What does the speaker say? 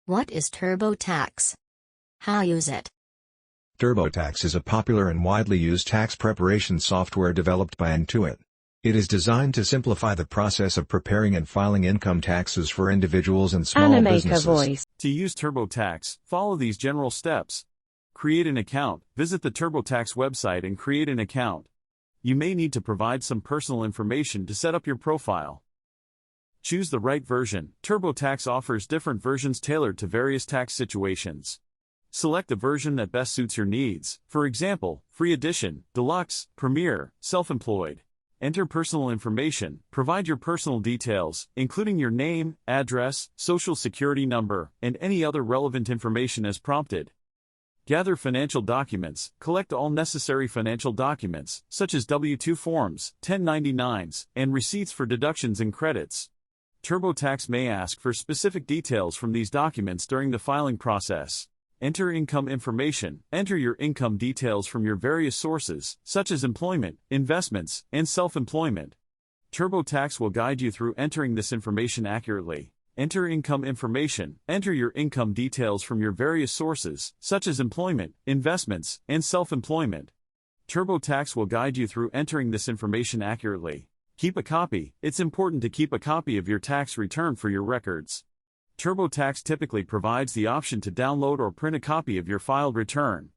What is TurboTax? How use it? TurboTax is a popular and widely used tax preparation software developed by Intuit. It is designed to simplify the process of preparing and filing income taxes for individuals and small businesses. To use TurboTax, follow these general steps. Create an account. Visit the TurboTax website and create an account. You may need to provide some personal information to set up your profile. Choose the right version. TurboTax offers different versions tailored to various tax situations. Select the version that best suits your needs, for example, Free Edition, Deluxe, Premier, Self-Employed. Enter personal information. Provide your personal details, including your name, address, social security number, and any other relevant information as prompted. Gather financial documents. Collect all necessary financial documents, such as W-2 forms, 1099s, and receipts for deductions and credits. TurboTax may ask for specific details from these documents during the filing process. Enter income information. Enter your income details from your various sources, such as employment, investments, and self-employment. TurboTax will guide you through entering this information accurately. Enter income information. Enter your income details from your various sources, such as employment, investments, and self-employment. TurboTax will guide you through entering this information accurately. Keep a copy. It's important to keep a copy of your tax return for your records. TurboTax typically provides the option to download or print a copy of your filed return.